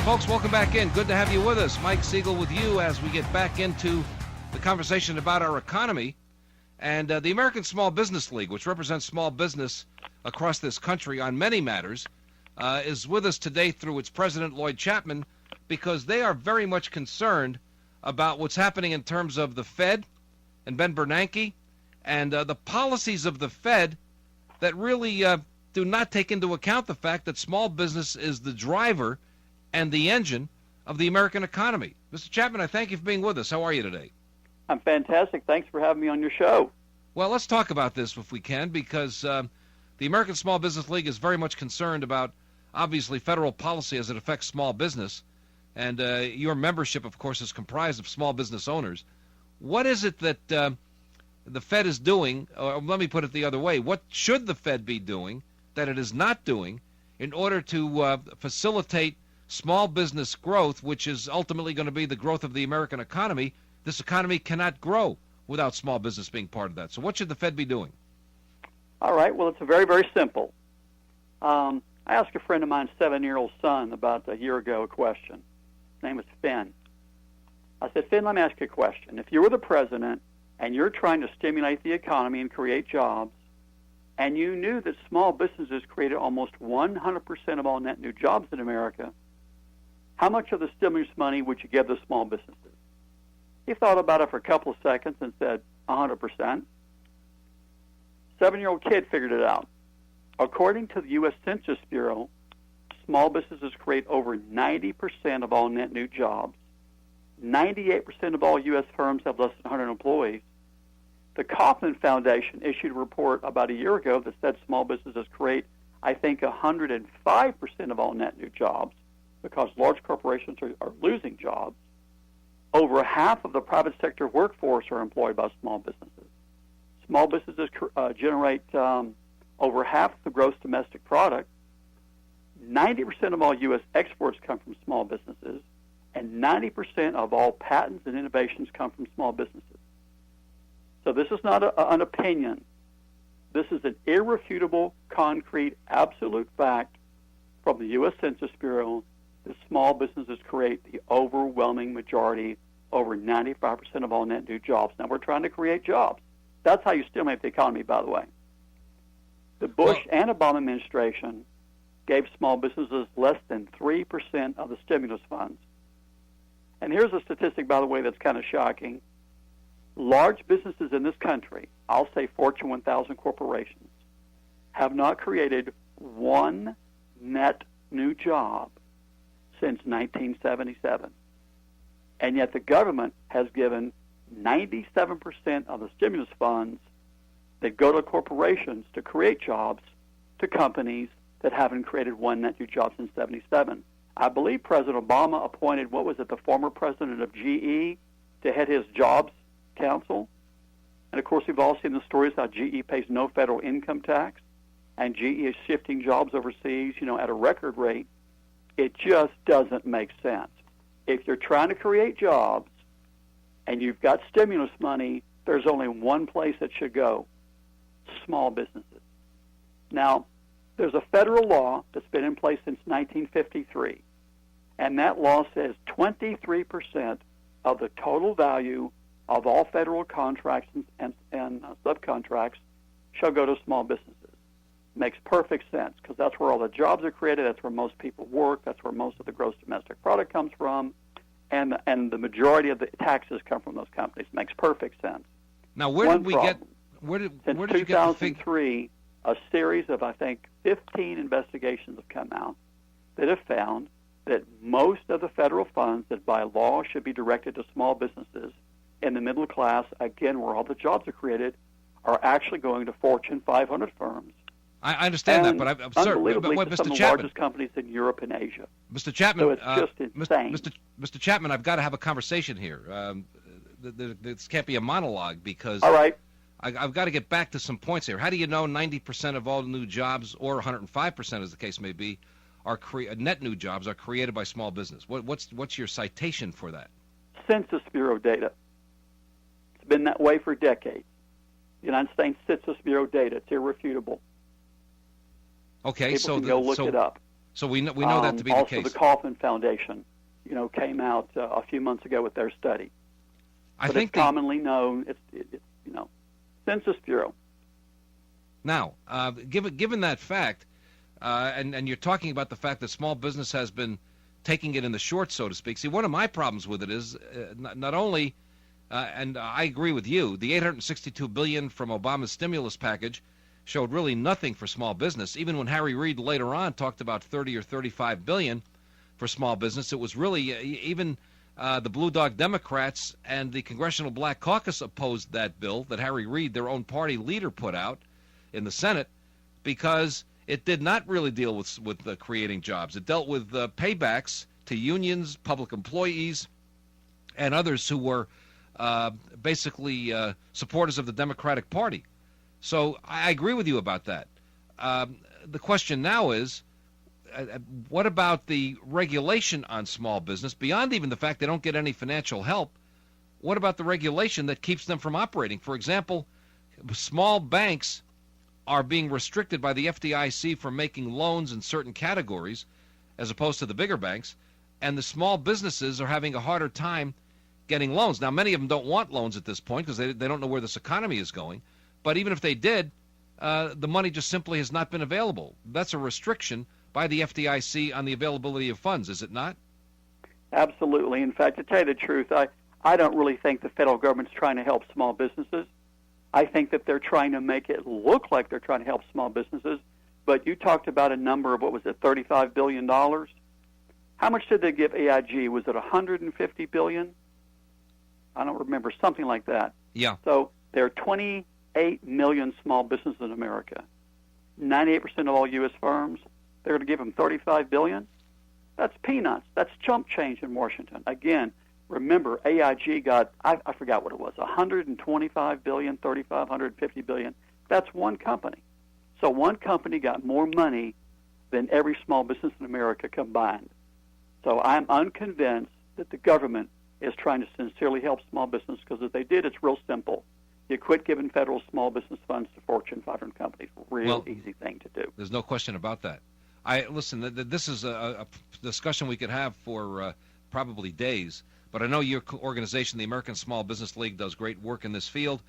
Folks, welcome back in. Good to have you with us. Mike Siegel with you as we get back into the conversation about our economy. And the American Small Business League, which represents small business across this country on many matters, is with us today through its president, Lloyd Chapman, because they are very much concerned about what's happening in terms of the Fed and Ben Bernanke and the policies of the Fed that really do not take into account the fact that small business is the driver and the engine of the American economy. Mr. Chapman, I thank you for being with us. How are you today? I'm fantastic. Thanks for having me on your show. Well, let's talk about this if we can, because the American Small Business League is very much concerned about, obviously, federal policy as it affects small business. And your membership, of course, is comprised of small business owners. What is it that the Fed is doing, or let me put it the other way, what should the Fed be doing that it is not doing in order to facilitate small business growth, which is ultimately going to be the growth of the American economy? This economy cannot grow without small business being part of that. So what should the Fed be doing? All right. Well, it's very, very simple. I asked a friend of mine's 7-year-old son about a year ago a question. His name was Finn. I said, Finn, let me ask you a question. If you were the president and you're trying to stimulate the economy and create jobs, and you knew that small businesses created almost 100% of all net new jobs in America, how much of the stimulus money would you give the small businesses? He thought about it for a couple of seconds and said, 100%. 7-year-old kid figured it out. According to the U.S. Census Bureau, small businesses create over 90% of all net new jobs. 98% of all U.S. firms have less than 100 employees. The Kaufman Foundation issued a report about a year ago that said small businesses create, I think, 105% of all net new jobs because large corporations are losing jobs. Over half of the private sector workforce are employed by small businesses. Small businesses generate over half of the gross domestic product. 90% of all U.S. exports come from small businesses, and 90% of all patents and innovations come from small businesses. So this is not an opinion. This is an irrefutable, concrete, absolute fact from the U.S. Census Bureau that small businesses create the overwhelming majority, over 95% of all net new jobs. Now, we're trying to create jobs. That's how you stimulate the economy, by the way. The Bush and Obama administration gave small businesses less than 3% of the stimulus funds. And here's a statistic, by the way, that's kind of shocking. Large businesses in this country, I'll say Fortune 1000 corporations, have not created one net new job since 1977. And yet the government has given 97% of the stimulus funds that go to corporations to create jobs to companies that haven't created one net new job since 77. I believe President Obama appointed, the former president of GE to head his jobs council. And, of course, we've all seen the stories how GE pays no federal income tax, and GE is shifting jobs overseas, at a record rate. It just doesn't make sense. If you're trying to create jobs and you've got stimulus money, there's only one place it should go: small businesses. Now, there's a federal law that's been in place since 1953, and that law says 23% of the total value of all federal contracts and subcontracts shall go to small businesses. Makes perfect sense because that's where all the jobs are created, that's where most people work, that's where most of the gross domestic product comes from, and the majority of the taxes come from those companies. Makes perfect sense. Now, where did you get the Since 2003, a series of, I think, 15 investigations have come out that have found that most of the federal funds that by law should be directed to small businesses in the middle class, again, where all the jobs are created, are actually going to Fortune 500 firms. I understand that, but I'm sorry, but Mr. Some of the largest companies in Europe and Asia. Mr. Chapman, so it's just insane. Mr. Chapman, I've got to have a conversation here. This can't be a monologue because all right. I've got to get back to some points here. How do you know 90% of all new jobs, or 105% as the case may be, are net new jobs are created by small business? What's your citation for that? Census Bureau data. It's been that way for decades. The United States Census Bureau data. It's irrefutable. Okay, People can go look it up. So we know that to be the also, case. the Kauffman Foundation, came out a few months ago with their study. I But think it's commonly known. It's Census Bureau. Now, given that fact, and you're talking about the fact that small business has been taking it in the short, so to speak. See, one of my problems with it is not only, and I agree with you, the $862 billion from Obama's stimulus package showed really nothing for small business. Even when Harry Reid later on talked about 30 or 35 billion for small business, it was really even the Blue Dog Democrats and the Congressional Black Caucus opposed that bill that Harry Reid, their own party leader, put out in the Senate because it did not really deal with creating jobs. It dealt with paybacks to unions, public employees, and others who were basically supporters of the Democratic Party. So I agree with you about that. The question now is, what about the regulation on small business, beyond even the fact they don't get any financial help? What about the regulation that keeps them from operating? For example, small banks are being restricted by the FDIC from making loans in certain categories as opposed to the bigger banks, and the small businesses are having a harder time getting loans. Now, many of them don't want loans at this point because they don't know where this economy is going, but even if they did, the money just simply has not been available. That's a restriction by the FDIC on the availability of funds, is it not? Absolutely. In fact, to tell you the truth, I don't really think the federal government's trying to help small businesses. I think that they're trying to make it look like they're trying to help small businesses. But you talked about a number of, what was it, $35 billion? How much did they give AIG? Was it $150 billion? I don't remember, something like that. Yeah. So there are 28 million small businesses in America. 98% of all U.S. firms, they're going to give them $35 billion? That's peanuts. That's chump change in Washington. Again, remember, AIG got, I forgot what it was, $125 billion, $35, $150 billion. That's one company. So one company got more money than every small business in America combined. So I'm unconvinced that the government is trying to sincerely help small business, because if they did, it's real simple. You quit giving federal small business funds to Fortune 500 companies. Real easy thing to do. There's no question about that. Listen, this is a discussion we could have for probably days, but I know your organization, the American Small Business League, does great work in this field.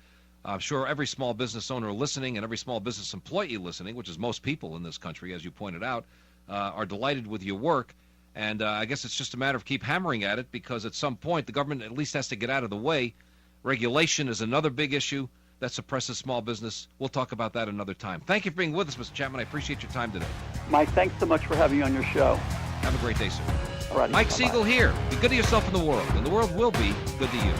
I'm sure every small business owner listening and every small business employee listening, which is most people in this country, as you pointed out, are delighted with your work. And I guess it's just a matter of keep hammering at it, because at some point the government at least has to get out of the way. Regulation is another big issue that suppresses small business. We'll talk about that another time. Thank you for being with us, Mr. Chapman. I appreciate your time today. Mike, thanks so much for having me on your show. Have a great day, sir. All right. Mike Bye-bye. Siegel here. Be good to yourself in the world, and the world will be good to you.